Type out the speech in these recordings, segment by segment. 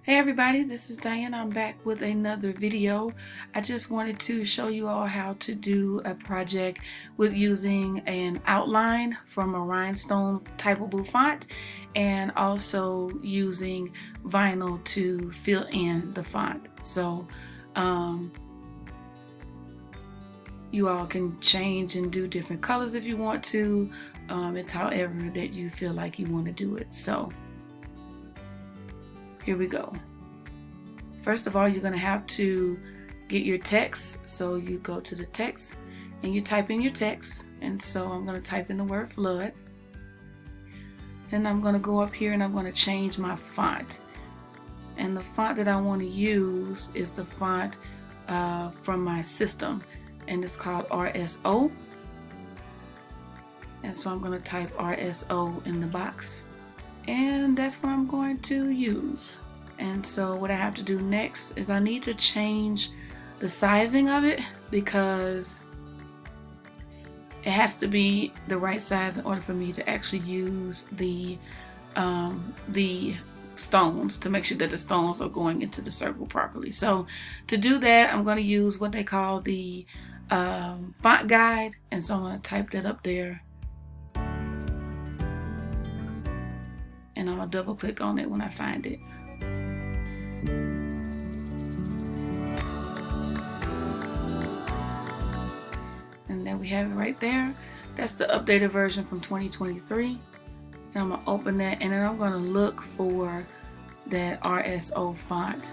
Hey everybody, this is Diane. I'm back with another video. I just wanted to show you all how to do a project with using an outline from a Rhinestone typable font and also using vinyl to fill in the font. So you all can change and do different colors if you want to. It's however that you feel like you want to do it. So here we go. First of all, you're going to have to get your text. So you go to the text and you type in your text. And so I'm going to type in the word flood. And I'm going to go up here and I'm going to change my font. And the font that I want to use is the font from my system. And it's called RSO. And so I'm going to type RSO in the box. And that's what I'm going to use. And so what I have to do next is I need to change the sizing of it because it has to be the right size in order for me to actually use the stones, to make sure that the stones are going into the circle properly. So to do that, I'm going to use what they call the font guide. And so I'm going to type that up there. And I'm going to double click on it when I find it. And then we have it right there. That's the updated version from 2023. And I'm going to open that and then I'm going to look for that RSO font.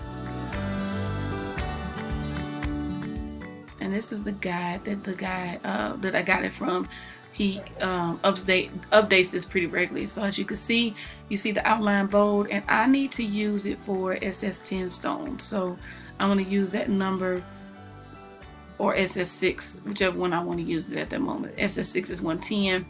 And this is the guide that that I got it from. He updates this pretty regularly. So as you can see, you see the outline bold, and I need to use it for SS10 stones. So I'm going to use that number, or SS6, whichever one I want to use it at that moment. SS6 is 110,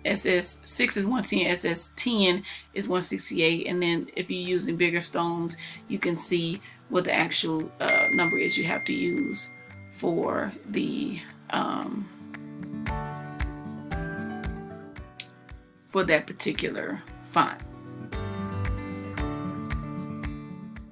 SS6 is 110, SS10 is 168, and then if you're using bigger stones, you can see what the actual number is you have to use for the for that particular font.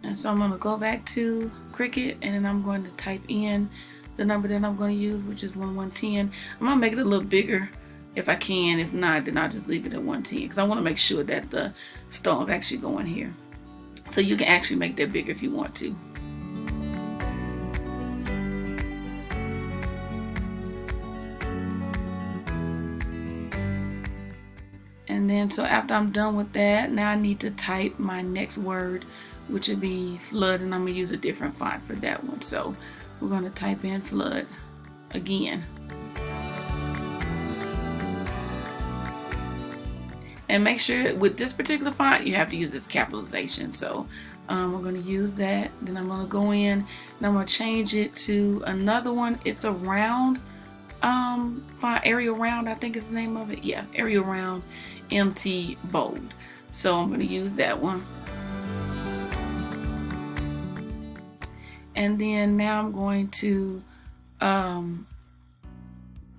And so I'm going to go back to Cricut and then I'm going to type in the number that I'm going to use, which is 110. I'm going to make it a little bigger if I can. If not, then I'll just leave it at 110 because I want to make sure that the stones actually go in here. So you can actually make that bigger if you want to. And then so after I'm done with that, now I need to type my next word, which would be flood, and I'm going to use a different font for that one. So we're going to type in flood again. And make sure with this particular font, you have to use this capitalization. So we're going to use that. Then I'm going to go in and I'm going to change it to another one. It's a round font, Arial Round, I think is the name of it. Yeah, Arial Round MT Bold. So I'm going to use that one. And then now I'm going to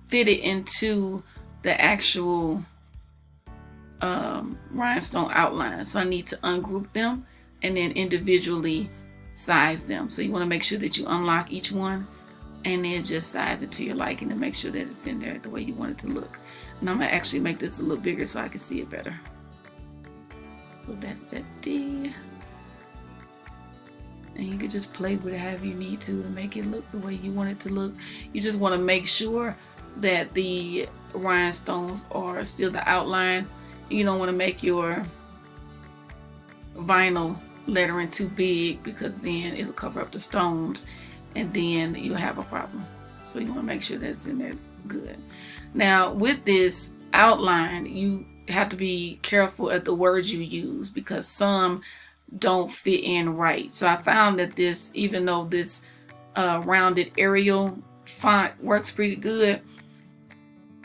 fit it into the actual rhinestone outline. So I need to ungroup them and then individually size them. So you want to make sure that you unlock each one and then just size it to your liking to make sure that it's in there the way you want it to look. And I'm going to actually make this a little bigger so I can see it better. So that's that D. And you can just play with it however you need to make it look the way you want it to look. You just want to make sure that the rhinestones are still the outline. You don't want to make your vinyl lettering too big because then it'll cover up the stones and then you'll have a problem. So you want to make sure that's in there good. Now with this outline, you have to be careful at the words you use because some don't fit in right. So I found that this, even though this rounded Arial font works pretty good,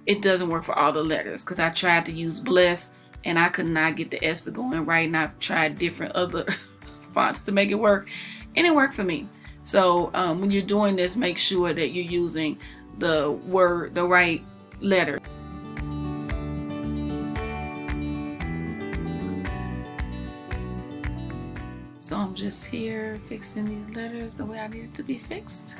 it doesn't work for all the letters because I tried to use Bless and I could not get the S to go in right, and I've tried different other fonts to make it work and it worked for me. So when you're doing this, make sure that you're using the right letter. So I'm just here fixing these letters the way I need it to be fixed.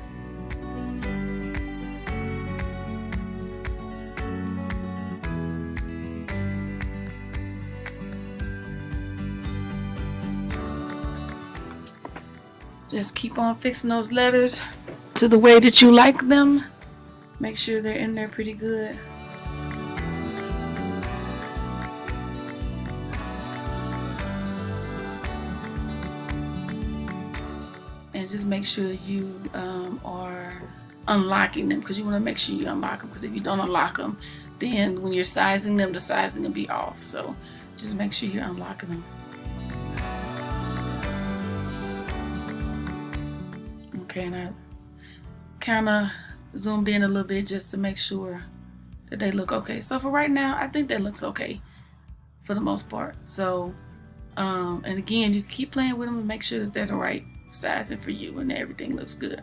Just keep on fixing those letters to the way that you like them. Make sure they're in there pretty good. And just make sure you are unlocking them, because you want to make sure you unlock them, because if you don't unlock them, then when you're sizing them, the sizing will be off. So just make sure you're unlocking them. Okay, and I kind of zoomed in a little bit just to make sure that they look okay. So for right now, I think that looks okay for the most part. So, and again, you keep playing with them and make sure that they're the right sizing for you and everything looks good.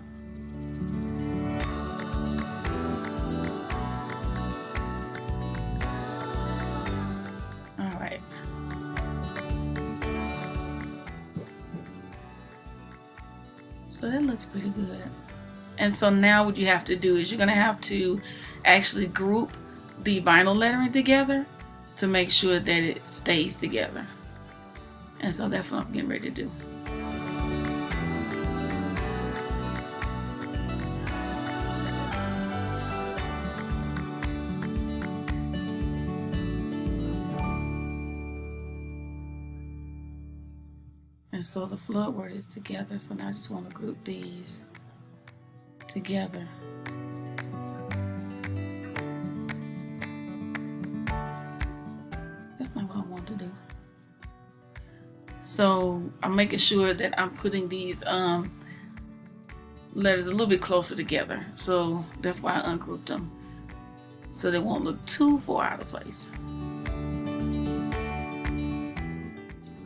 All right. So that looks pretty good. And so now what you have to do is you're going to have to actually group the vinyl lettering together to make sure that it stays together. And so that's what I'm getting ready to do. And so the flood word is together. So now I just want to group these together. That's not what I want to do. So I'm making sure that I'm putting these letters a little bit closer together. So that's why I ungrouped them, so they won't look too far out of place.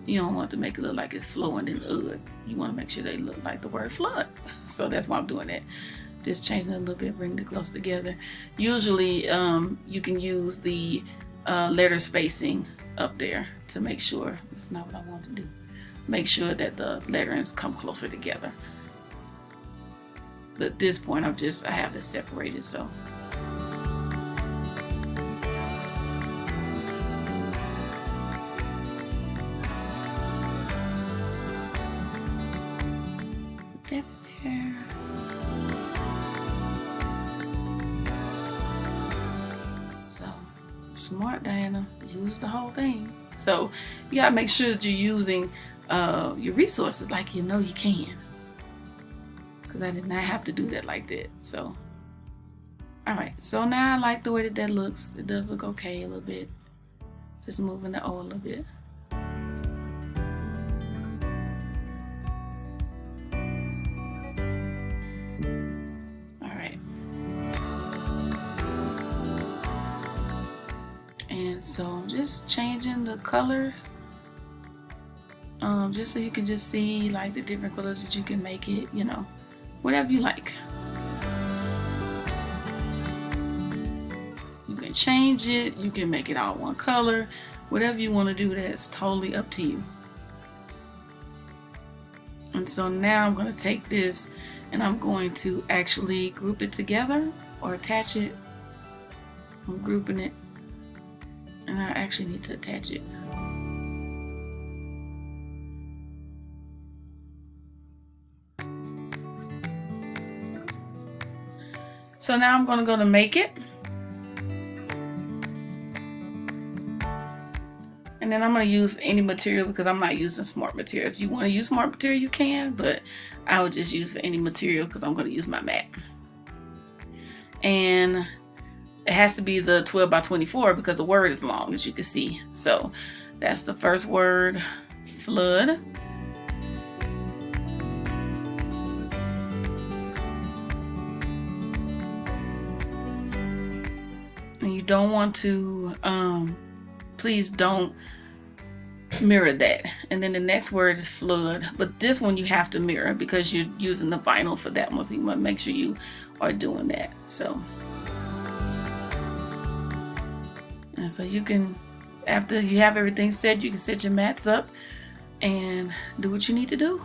You don't want to make it look like it's flowing in UD. You want to make sure they look like the word flood. So that's why I'm doing that. Just changing it a little bit, bringing it close together. Usually you can use the letter spacing up there to make sure. That's not what I want to do. Make sure that the letterings come closer together. But at this point, I have this separated, so. That there. So, smart, Diana. Use the whole thing. So, you gotta make sure that you're using your resources like you know you can. Because I did not have to do that like that. So, alright. So now I like the way that looks. It does look okay a little bit. Just moving the O a little bit. Alright. And so I'm just changing the colors. Just so you can just see like the different colors that you can make it, you know, whatever you like. You can change it, you can make it all one color, whatever you want to do, that's totally up to you. And so now I'm going to take this and I'm going to actually group it together or attach it. I'm grouping it and I actually need to attach it. So now I'm going to go to make it. And then I'm going to use any material because I'm not using smart material. If you want to use smart material, you can, but I would just use for any material because I'm going to use my mat. And it has to be the 12 by 24 because the word is long, as you can see. So that's the first word, flood. And you don't want to, please don't mirror that. And then the next word is flood, but this one you have to mirror because you're using the vinyl for that one, so you want to make sure you are doing that. So, and so you can, after you have everything set, you can set your mats up and do what you need to do.